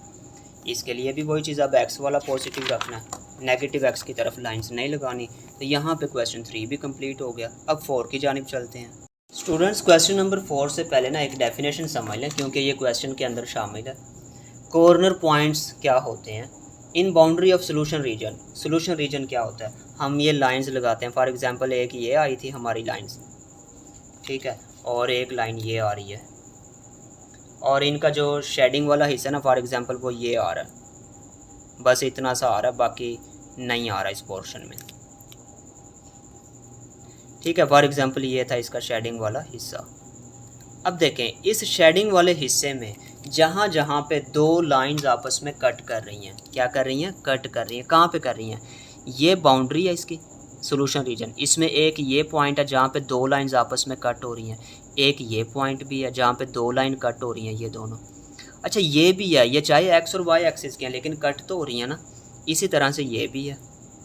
इसके लिए भी वही चीज़, अब x वाला पॉजिटिव रखना है, नेगेटिव x की तरफ लाइंस नहीं लगानी, तो यहाँ पे क्वेश्चन 3 भी कंप्लीट हो गया। अब 4 की जानिब चलते हैं। स्टूडेंट्स, क्वेश्चन नंबर 4 से पहले ना एक डेफिनेशन समझ लें क्योंकि ये क्वेश्चन के अंदर शामिल है। कॉर्नर पॉइंट्स क्या होते हैं in boundary of solution region. Solution region क्या होता है, हम ये लाइंस लगाते हैं, फॉर एग्जांपल एक ये आई थी हमारी लाइंस, ठीक है, और एक लाइन ये आ रही है, और इनका जो शेडिंग वाला हिस्सा ना फॉर एग्जांपल वो ये आ रहा है, बस इतना सा आ रहा है, बाकी नहीं आ रहा इस पोर्शन में, ठीक है। फॉर एग्जांपल ये था इसका शेडिंग वाला हिस्सा। अब देखें इस शेडिंग वाले हिस्से में जहाँ जहाँ पे दो लाइंस आपस में कट कर रही हैं, क्या कर रही हैं, कट कर रही हैं, कहाँ पे कर रही हैं, ये बाउंड्री है इसकी सोल्यूशन रीजन। इसमें एक ये पॉइंट है जहाँ पे दो लाइंस आपस में कट हो रही हैं, एक ये पॉइंट भी है जहाँ पे दो लाइन कट हो रही हैं, ये दोनों। अच्छा ये भी है, ये चाहे एक्स और वाई एक्सिस के हैं लेकिन कट तो हो रही हैं ना, इसी तरह से ये भी है,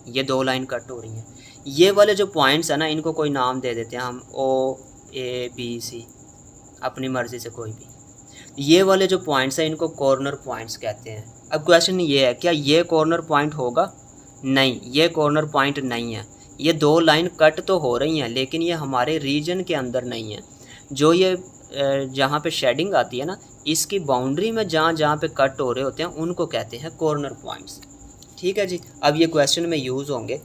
ये दो लाइन कट हो रही हैं। ये वाले जो पॉइंट्स हैं ना इनको कोई नाम दे देते हैं हम, O A B C, अपनी मर्ज़ी से कोई भी। ये वाले जो पॉइंट्स हैं इनको कॉर्नर पॉइंट्स कहते हैं। अब क्वेश्चन ये है, क्या ये कॉर्नर पॉइंट होगा? नहीं, ये कॉर्नर पॉइंट नहीं है। ये दो लाइन कट तो हो रही हैं लेकिन ये हमारे रीजन के अंदर नहीं है। जो ये जहाँ पे शेडिंग आती है ना, इसकी बाउंड्री में जहाँ जहाँ पे कट हो रहे होते हैं उनको कहते हैं कॉर्नर पॉइंट्स। ठीक है जी, अब ये क्वेश्चन में यूज़ होंगे।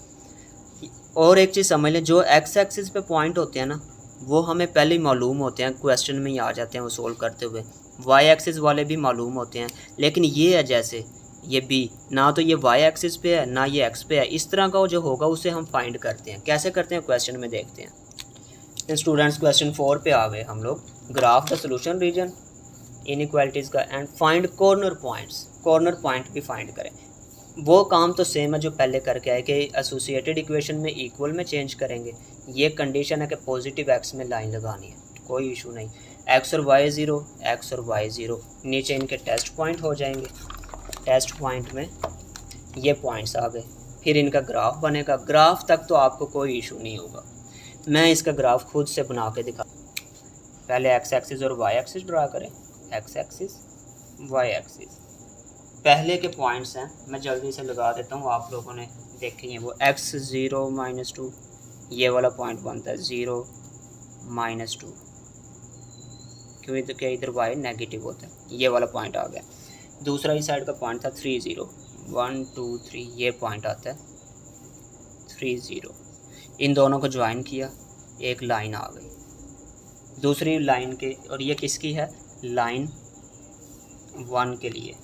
और एक चीज़ समझ लें, जो एक्स एक्सिस पे पॉइंट होते हैं ना वो हमें पहले ही मालूम होते हैं, क्वेश्चन में ही आ जाते हैं वो सोल्व करते हुए। वाई एक्सिस वाले भी मालूम होते हैं, लेकिन ये है जैसे ये बी, ना तो ये वाई एक्सिस पे है ना ये एक्स पे है, इस तरह का जो होगा उसे हम फाइंड करते हैं। कैसे करते हैं क्वेश्चन में देखते हैं। स्टूडेंट्स क्वेश्चन 4 पे आ गए हम लोग। Graph the solution region inequalities का and find corner points. Corner point भी फाइंड करें। वो काम तो सेम है जो पहले करके आए कि एसोसिएटेड इक्वेशन में इक्वल में चेंज करेंगे। ये कंडीशन है कि पॉजिटिव एक्स में लाइन लगानी है, कोई इशू नहीं। एक्स और वाई ज़ीरो, एक्स और वाई ज़ीरो, नीचे इनके टेस्ट पॉइंट हो जाएंगे। टेस्ट पॉइंट में ये पॉइंट्स आ गए, फिर इनका ग्राफ बनेगा। ग्राफ तक तो आपको कोई इशू नहीं होगा, मैं इसका ग्राफ खुद से बना के दिखा। पहले एक्स एक्सिस और वाई एक्सिस ड्रा करें। एक्स एक्सिस, वाई एक्सिस, पहले के पॉइंट्स हैं, मैं जल्दी से लगा देता हूँ, आप लोगों ने देखे हैं वो। एक्स 0 -2, ये वाला पॉइंट बनता है 0 -2, क्योंकि इधर वाई नेगेटिव होता है, ये वाला पॉइंट आ गया। दूसरा इस साइड का पॉइंट था 3 0, 1 2 3, ये पॉइंट आता है 3 0। इन दोनों को ज्वाइन किया, एक लाइन आ गई दूसरी लाइन के, और ये किसकी है, लाइन 1 के लिए।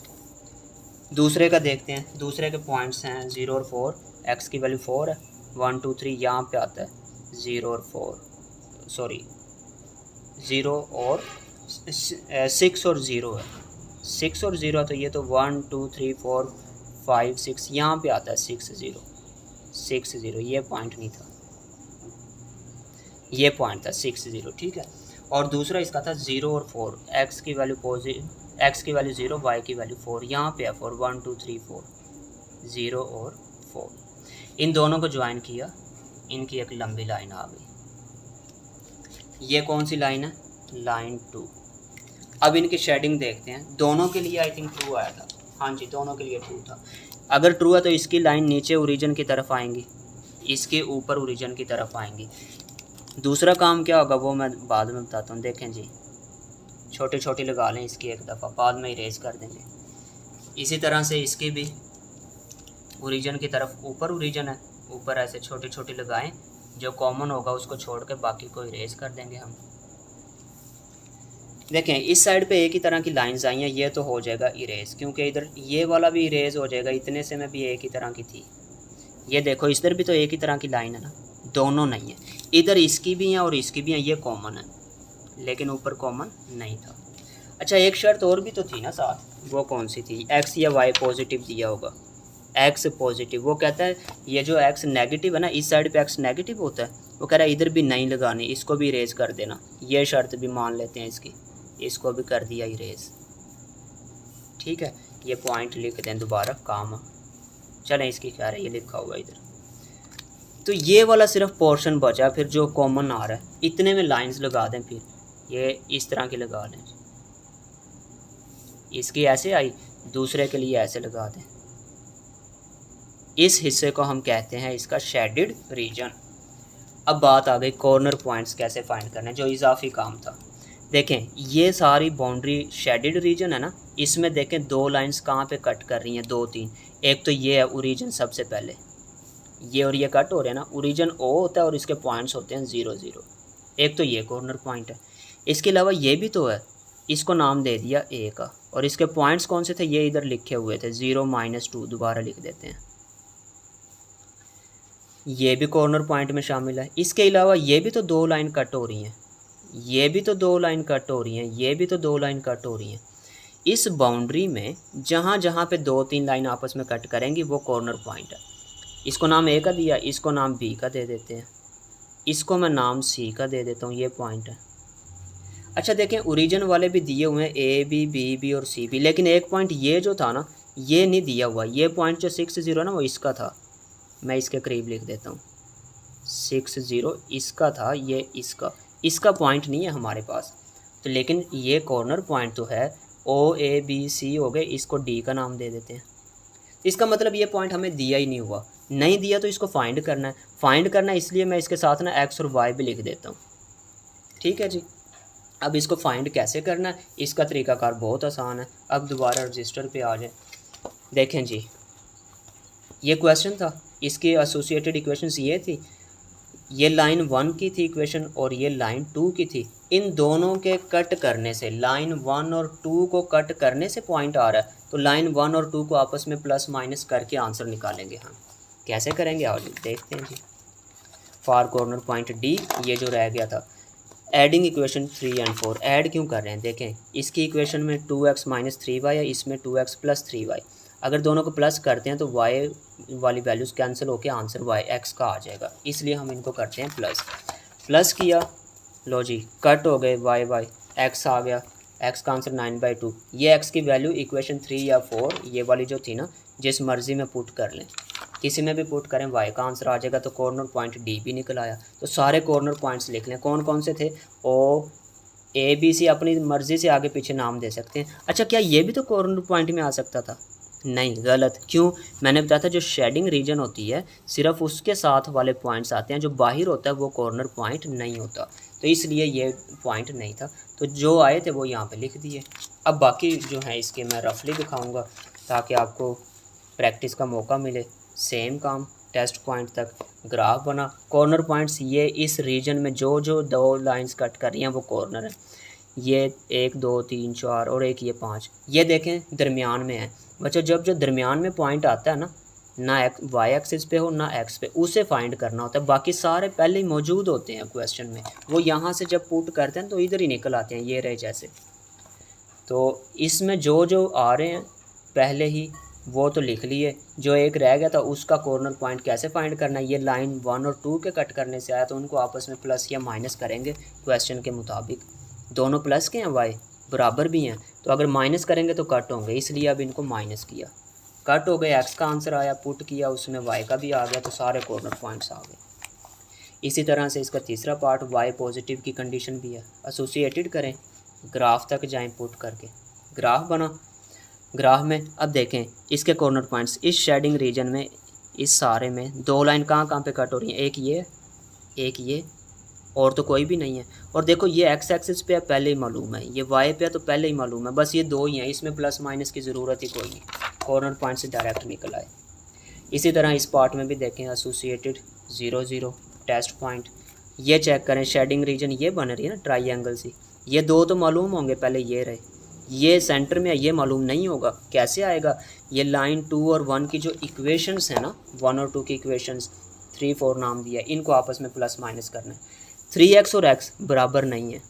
दूसरे का देखते हैं, दूसरे के पॉइंट्स हैं 0 और 4, एक्स की वैल्यू 4 है, 1 2 3 यहाँ पे आता है 0 और 4, सॉरी 0 और 6 और 0 है, 6 और 0 तो ये तो 1 2 3 4 5 6, यहाँ पे आता है 6 0, 6 0, ये पॉइंट नहीं था, ये पॉइंट था 6 0, ठीक है। और दूसरा इसका था 0 और 4, एक्स की वैल्यू एक्स की वैल्यू 0, वाई की वैल्यू 4, यहाँ पे है 4, 1 2 3 4, 0 और 4। इन दोनों को ज्वाइन किया, इनकी एक लंबी लाइन आ गई। ये कौन सी लाइन है, लाइन 2। अब इनकी शेडिंग देखते हैं। दोनों के लिए आई थिंक ट्रू आया था, हाँ जी दोनों के लिए ट्रू था। अगर ट्रू है तो इसकी लाइन नीचे ओरिजिन की तरफ आएंगी, इसके ऊपर ओरिजिन की तरफ आएंगी। दूसरा काम क्या होगा वो मैं बाद में बताता हूँ। देखें जी, छोटी छोटी लगा लें इसकी एक दफ़ा, बाद में इरेज कर देंगे। इसी तरह से इसकी भी ओरिजिन की तरफ, ऊपर ओरिजिन है, ऊपर ऐसे छोटी छोटी लगाएं, जो कॉमन होगा उसको छोड़ के बाकी को इरेज कर देंगे हम। देखें इस साइड पे एक ही तरह की लाइंस आई हैं, ये तो हो जाएगा इरेज, क्योंकि इधर ये वाला भी इरेज हो जाएगा, इतने से में भी एक ही तरह की थी। ये देखो इधर भी तो एक ही तरह की लाइन है ना, दोनों नहीं है, इधर इसकी भी हैं और इसकी भी हैं, ये कॉमन है, लेकिन ऊपर कॉमन नहीं था। अच्छा एक शर्त और भी तो थी ना साथ, वो कौन सी थी, एक्स या वाई पॉजिटिव दिया होगा, एक्स पॉजिटिव। वो कहता है ये जो एक्स नेगेटिव है ना, इस साइड पे एक्स नेगेटिव होता है, वो कह रहा है इधर भी नहीं लगानी, इसको भी इरेज कर देना। ये शर्त भी मान लेते हैं इसकी, इसको भी कर दिया इरेज, ठीक है। ये पॉइंट लिख दें दोबारा, काम चलें, इसकी क्या है, ये लिखा हुआ इधर। तो ये वाला सिर्फ पोर्शन बचा, फिर जो कॉमन आ रहा है इतने में लाइंस लगा दें, फिर ये इस तरह की लगा लें, इसकी ऐसे आई, दूसरे के लिए ऐसे लगा दें। इस हिस्से को हम कहते हैं इसका शेडेड रीजन। अब बात आ गई कॉर्नर पॉइंट्स कैसे फाइंड करने, जो इजाफी काम था। देखें ये सारी बाउंड्री शेडेड रीजन है ना, इसमें देखें दो लाइंस कहाँ पे कट कर रही हैं, 2 3। एक तो ये है ओरिजिन, सबसे पहले ये और ये कट हो रहे हैं ना, ओरिजिन ओ होता है और इसके पॉइंट्स होते हैं 0 0। एक तो ये कॉर्नर पॉइंट है, इसके अलावा ये भी तो है, इसको नाम दे दिया ए का, और इसके पॉइंट्स कौन से थे, ये इधर लिखे हुए थे 0 -2, दोबारा लिख देते हैं, ये भी कॉर्नर पॉइंट में शामिल है। इसके अलावा ये भी तो 2 लाइन कट हो रही हैं, ये भी तो 2 लाइन कट हो रही हैं, ये भी तो 2 लाइन कट हो रही हैं। इस बाउंड्री में जहाँ जहाँ पे 2 3 लाइन आपस में कट करेंगी वो कॉर्नर पॉइंट है। इसको नाम ए का दिया, इसको नाम बी का दे देते हैं, इसको मैं नाम सी का दे देता हूँ, ये पॉइंट है। अच्छा देखें ओरिजिन वाले भी दिए हुए हैं, ए बी, बी बी और सी बी, लेकिन एक पॉइंट ये जो था ना ये नहीं दिया हुआ। ये पॉइंट जो 6 0 ना वो इसका था, मैं इसके करीब लिख देता हूँ, 6 0 इसका था, ये इसका पॉइंट नहीं है हमारे पास। तो लेकिन ये कॉर्नर पॉइंट तो है, ओ ए बी सी हो गए, इसको डी का नाम दे देते हैं। इसका मतलब ये पॉइंट हमें दिया ही नहीं हुआ, नहीं दिया तो इसको फाइंड करना है। फाइंड करना है इसलिए मैं इसके साथ ना एक्स और वाई भी लिख देता हूँ, ठीक है जी। अब इसको फाइंड कैसे करना है, इसका तरीकाकार बहुत आसान है। अब दोबारा रजिस्टर पे आ जाए। देखें जी, ये क्वेश्चन था, इसकी एसोसिएटेड इक्वेशंस ये थी, ये लाइन 1 की थी इक्वेशन और ये लाइन 2 की थी। इन दोनों के कट करने से, लाइन 1 और 2 को कट करने से पॉइंट आ रहा है, तो लाइन 1 और 2 को आपस में प्लस माइनस करके आंसर निकालेंगे हम। कैसे करेंगे आओ जी देखते हैं जी। फार कॉर्नर पॉइंट डी, ये जो रह गया था। एडिंग इक्वेशन 3 और 4, ऐड क्यों कर रहे हैं, देखें इसकी इक्वेशन में 2x माइनस 3y है, इसमें 2x प्लस 3y। अगर दोनों को प्लस करते हैं तो y वाली वैल्यूज़ कैंसिल होकर आंसर x का आ जाएगा, इसलिए हम इनको करते हैं प्लस। प्लस किया, लो जी कट हो गए y x आ गया, x का आंसर 9/2। ये x की वैल्यू इक्वेशन 3 या 4 ये वाली जो थी ना, जिस मर्ज़ी में पुट कर लें, किसी में भी पुट करें y का आंसर आ जाएगा। तो कॉर्नर पॉइंट डी भी निकल आया। तो सारे कॉर्नर पॉइंट्स लिख लें, कौन कौन से थे, ओ ए बी सी, अपनी मर्ज़ी से आगे पीछे नाम दे सकते हैं। अच्छा क्या ये भी तो कॉर्नर पॉइंट में आ सकता था, नहीं गलत। क्यों, मैंने बताया था जो शेडिंग रीजन होती है सिर्फ उसके साथ वाले पॉइंट्स आते हैं, जो बाहर होता है वो कॉर्नर पॉइंट नहीं होता, तो इसलिए ये पॉइंट नहीं था। तो जो आए थे वो यहाँ पे लिख दिए। अब बाकी जो है इसके मैं रफली दिखाऊंगा ताकि आपको प्रैक्टिस का मौका मिले। सेम काम, टेस्ट पॉइंट तक ग्राफ बना, कॉर्नर पॉइंट्स ये इस रीजन में जो जो 2 लाइंस कट कर रही हैं वो कॉर्नर है। ये 1 2 3 4 और एक ये 5, ये देखें दरमियान में है। बच्चों जब जो दरमियान में पॉइंट आता है ना वाई एक्सिस पे हो ना एक्स पे, उसे फाइंड करना होता है। बाकी सारे पहले ही मौजूद होते हैं क्वेश्चन में, वो यहाँ से जब पुट करते हैं तो इधर ही निकल आते हैं, ये रहे जैसे। तो इसमें जो जो आ रहे हैं पहले ही वो तो लिख लिए, जो एक रह गया था उसका कॉर्नर पॉइंट कैसे फाइंड करना है, ये लाइन 1 और 2 के कट करने से आया, तो उनको आपस में प्लस या माइनस करेंगे क्वेश्चन के मुताबिक। दोनों प्लस के हैं, वाई बराबर भी हैं, तो अगर माइनस करेंगे तो कट होंगे, इसलिए अब इनको माइनस किया, कट हो गए, एक्स का आंसर आया, पुट किया उसमें वाई का भी आ गया, तो सारे कॉर्नर पॉइंट्स आ गए। इसी तरह से इसका तीसरा पार्ट वाई पॉजिटिव की कंडीशन भी है, एसोसिएटेड करें, ग्राफ तक जाएं पुट करके, ग्राफ बना। ग्राफ में अब देखें इसके कॉर्नर पॉइंट्स इस शेडिंग रीजन में, इस सारे में 2 लाइन कहाँ कहाँ पे कट हो रही हैं, एक ये और तो कोई भी नहीं है। और देखो ये एक्स एक्सिस पे पहले ही मालूम है, ये वाई पे तो पहले ही मालूम है, बस ये 2 ही हैं, इसमें प्लस माइनस की ज़रूरत ही कोई नहीं, कॉर्नर पॉइंट से डायरेक्ट निकल आए। इसी तरह इस पार्ट में भी देखें एसोसिएटेड 0 0 टेस्ट पॉइंट, ये चेक करें शेडिंग रीजन ये बन रही है ना ट्राइएंगल सी, ये 2 तो मालूम होंगे पहले, ये रहे, ये सेंटर में है, ये मालूम नहीं होगा, कैसे आएगा, ये लाइन 2 और 1 की जो इक्वेशंस है ना, 1 और 2 की इक्वेशंस 3 4 नाम दिया, इनको आपस में प्लस माइनस करना है। 3x और x बराबर नहीं है,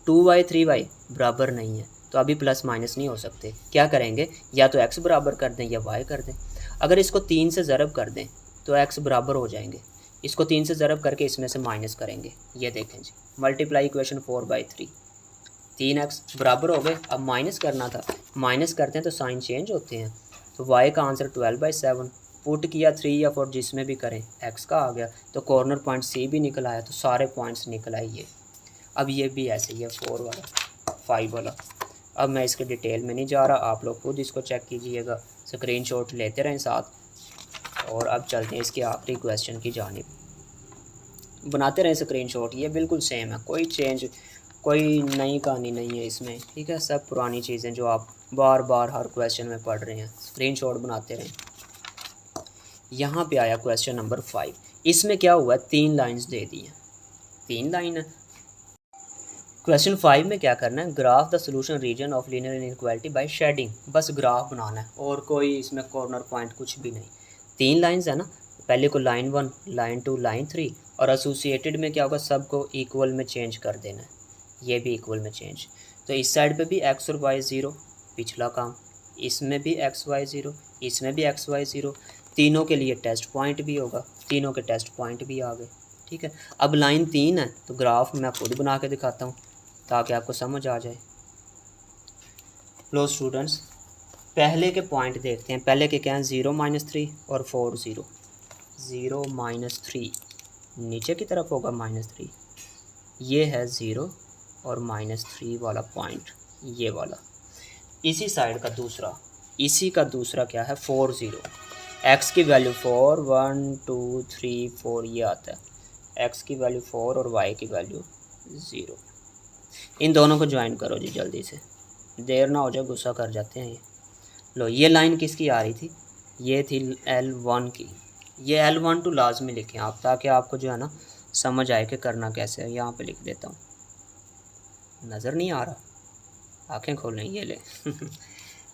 2y 3y बराबर नहीं है, तो अभी प्लस माइनस नहीं हो सकते। क्या करेंगे, या तो x बराबर कर दें या y कर दें। अगर इसको 3 से ज़रब कर दें तो x बराबर हो जाएंगे, इसको 3 से ज़रब करके इसमें से माइनस करेंगे, ये देखें जी, मल्टीप्लाई इक्वेशन 4/3, 3x बराबर हो गए। अब माइनस करना था, माइनस करते हैं तो साइन चेंज होते हैं, तो y का आंसर 12/7, पुट किया 3 या 4 जिसमें भी करें, x का आ गया, तो कॉर्नर पॉइंट C भी निकल आया, तो सारे पॉइंट्स निकल आए ये। अब ये भी ऐसे ही है 4 वाला 5 वाला। अब मैं इसके डिटेल में नहीं जा रहा, आप लोग खुद इसको चेक कीजिएगा, स्क्रीनशॉट लेते रहें साथ। और अब चलते हैं इसके आखिरी क्वेश्चन की जानिब, बनाते रहें स्क्रीनशॉट, ये बिल्कुल सेम है, कोई चेंज कोई नई कहानी नहीं है इसमें, ठीक है, सब पुरानी चीज़ें जो आप बार बार हर क्वेश्चन में पढ़ रहे हैं, स्क्रीनशॉट बनाते रहें। यहाँ पे आया क्वेश्चन नंबर 5, इसमें क्या हुआ है, 3 लाइंस दे दी हैं, 3 लाइन है। क्वेश्चन 5 में क्या करना है, graph the solution region of linear inequality by shading, बस ग्राफ बनाना है और कोई इसमें कॉर्नर पॉइंट कुछ भी नहीं। 3 लाइंस है ना, पहले को लाइन 1 लाइन 2 लाइन 3, और एसोसिएटेड में क्या होगा, सबको इक्वल में चेंज कर देना है, ये भी इक्वल में चेंज। तो इस साइड पे भी x और y 0, पिछला काम, इसमें भी x y 0, इसमें भी x y 0, तीनों के लिए टेस्ट पॉइंट भी होगा, तीनों के टेस्ट पॉइंट भी आ गए, ठीक है। अब लाइन 3 है तो ग्राफ मैं खुद बना के दिखाता हूँ ताकि आपको समझ आ जाए। लो स्टूडेंट्स, पहले के पॉइंट देखते हैं, पहले के क्या हैं, 0 -3 और 4 0, 0 -3 नीचे की तरफ होगा -3, ये है 0 और -3 वाला पॉइंट, ये वाला। इसी साइड का दूसरा, इसी का दूसरा क्या है, 4 0, x की वैल्यू 4 1 2 3 4 ये आता है, x की वैल्यू 4 और y की वैल्यू 0। इन दोनों को ज्वाइन करो जी जल्दी से, देर ना हो जाए, गुस्सा कर जाते हैं ये। लो ये लाइन किसकी आ रही थी, ये थी L1 की। ये L1 टू लाजमी लिखें आप, ताकि आपको जो है ना समझ आए कि करना कैसे है। यहाँ पे लिख देता हूँ, नज़र नहीं आ रहा, आंखें खोलें, ये ले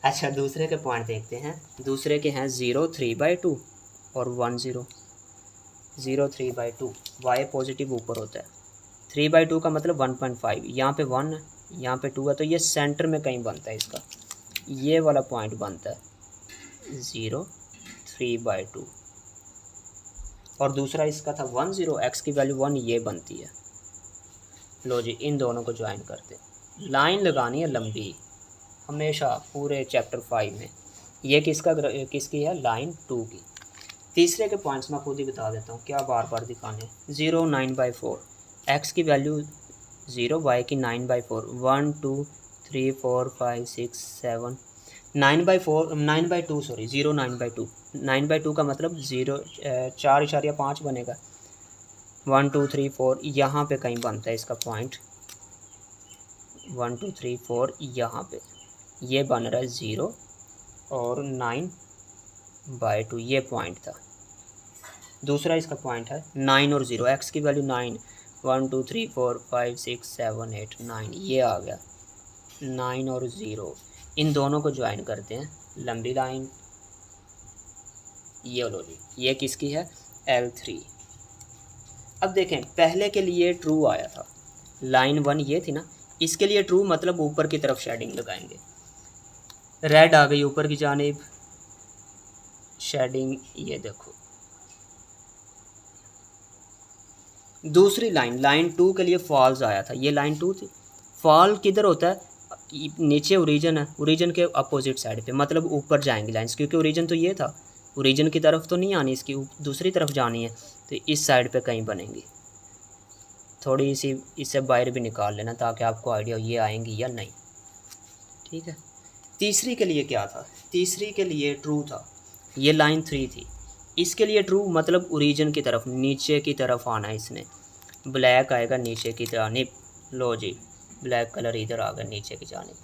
अच्छा दूसरे के पॉइंट देखते हैं। दूसरे के हैं 0 3/2 और 1 0। 0 3/2, y पॉजिटिव ऊपर होता है, 3/2 का मतलब 1.5। यहाँ पे 1 है, यहाँ पे 2 है, तो ये सेंटर में कहीं बनता है इसका, ये वाला पॉइंट बनता है 0 3/2। और दूसरा इसका था 1 0, x की वैल्यू 1, ये बनती है। लो जी इन दोनों को ज्वाइन करते हैं। लाइन लगानी है लंबी हमेशा पूरे चैप्टर 5 में। ये किसकी है, लाइन 2 की। तीसरे के पॉइंट्स मैं खुद ही बता देता हूँ, क्या बार बार दिखाने। 0 9/4, x की वैल्यू 0, y की 9/4, 1 2 3 4 5 6 7 9/2 सॉरी 0 9/2। 9/2 का मतलब 4.5 बनेगा। 1 2 3 4 यहाँ पे कहीं बनता है इसका पॉइंट, 1 2 3 4 यहाँ पे ये बन रहा है 0 और 9/2, ये पॉइंट था। दूसरा इसका पॉइंट है 9 और 0, x की वैल्यू 9, 1 2 3 4 5 6 7 8 9, ये आ गया 9 और 0। इन दोनों को ज्वाइन करते हैं, लंबी लाइन। ये लो जी, ये किसकी है, L3। अब देखें पहले के लिए ट्रू आया था, लाइन 1 ये थी ना, इसके लिए ट्रू मतलब ऊपर की तरफ शेडिंग लगाएंगे। रेड आ गई ऊपर की जानिब शेडिंग, ये देखो। दूसरी लाइन 2 के लिए फॉल्स आया था, ये लाइन 2 थी। फॉल किधर होता है, नीचे ओरिजिन है, ओरिजिन के अपोजिट साइड पे, मतलब ऊपर जाएंगी लाइंस, क्योंकि ओरिजिन तो ये था, ओरिजिन की तरफ तो नहीं आनी, इसकी दूसरी तरफ जानी है, तो इस साइड पे कहीं बनेंगी। थोड़ी सी इससे बाहर भी निकाल लेना ताकि आपको आइडिया ये आएंगी या नहीं, ठीक है। तीसरी के लिए क्या था, तीसरी के लिए ट्रू था, ये लाइन 3 थी। इसके लिए ट्रू मतलब ओरिजिन की तरफ, नीचे की तरफ आना है इसने, ब्लैक आएगा नीचे की जानिब। लो जी ब्लैक कलर इधर आ गया नीचे की जानिब।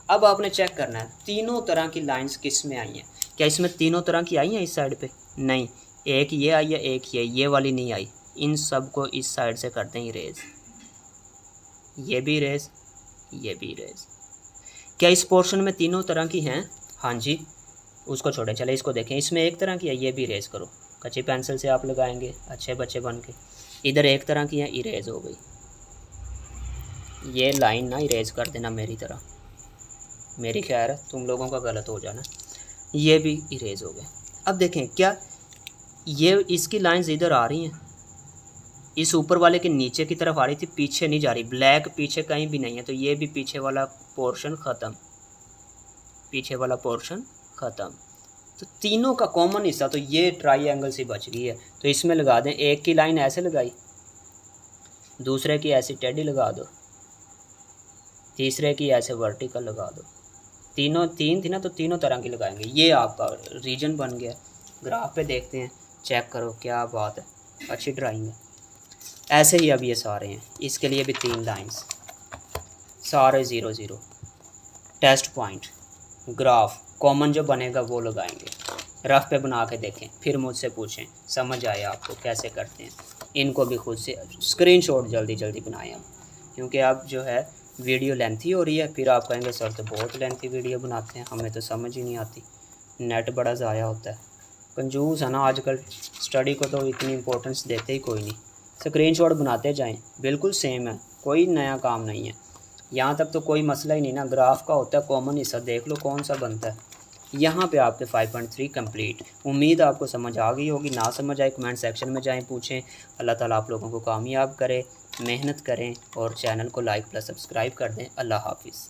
अब आपने चेक करना है तीनों तरह की लाइंस किस में आई हैं। क्या इसमें तीनों तरह की आई हैं इस साइड पे, नहीं, एक ये आई है, एक ये वाली नहीं आई। इन सब को इस साइड से करते हैं इरेज, ये भी इरेज, ये भी इरेज। क्या इस पोर्शन में तीनों तरह की हैं, हाँ जी, उसको छोड़ें, चले इसको देखें। इसमें एक तरह की है, ये भी इरेज करो, कच्ची पेंसिल से आप लगाएंगे अच्छे बच्चे बन के। इधर एक तरह की है, इरेज हो गई। ये लाइन ना इरेज कर देना मेरी तरह, मेरी खैर है, तुम लोगों का गलत हो जाना। ये भी इरेज हो गए। अब देखें क्या ये इसकी लाइंस इधर आ रही हैं, इस ऊपर वाले के नीचे की तरफ आ रही थी, पीछे नहीं जा रही, ब्लैक पीछे कहीं भी नहीं है, तो ये भी पीछे वाला पोर्शन ख़त्म, पीछे वाला पोर्शन ख़त्म। तो तीनों का कॉमन हिस्सा तो ये ट्राइंगल से बच गई है, तो इसमें लगा दें। एक की लाइन ऐसे लगाई, दूसरे की ऐसी टेढ़ी लगा दो, तीसरे की ऐसे वर्टिकल लगा दो। तीन थी ना, तो तीनों तरह की लगाएंगे। ये आपका रीजन बन गया। ग्राफ पे देखते हैं, चेक करो, क्या बात है, अच्छी ड्राइंग है। ऐसे ही अब ये सारे हैं, इसके लिए भी 3 लाइंस, सारे 0 0। टेस्ट पॉइंट, ग्राफ कॉमन जो बनेगा वो लगाएंगे। रफ पे बना के देखें, फिर मुझसे पूछें, समझ आए आपको कैसे करते हैं। इनको भी खुद से स्क्रीनशॉट जल्दी बनाएं हम, क्योंकि अब जो है वीडियो लेंथी हो रही है। फिर आप कहेंगे सर तो बहुत लेंथी वीडियो बनाते हैं, हमें तो समझ ही नहीं आती, नेट बड़ा ज़ाया होता है। कंजूस है ना आजकल, स्टडी को तो इतनी इंपॉर्टेंस देते ही कोई नहीं। स्क्रीनशॉट बनाते जाएं, बिल्कुल सेम है, कोई नया काम नहीं है। यहाँ तक तो कोई मसला ही नहीं ना, ग्राफ का होता है कॉमन हिस्सा, देख लो कौन सा बनता है। यहाँ पे आपके 5.3 कंप्लीट। उम्मीद आपको समझ आ गई होगी, ना समझ आए कमेंट सेक्शन में जाएं पूछें। अल्लाह ताला आप लोगों को कामयाब करे, मेहनत करें और चैनल को लाइक प्लस सब्सक्राइब कर दें। अल्लाह हाफिज़।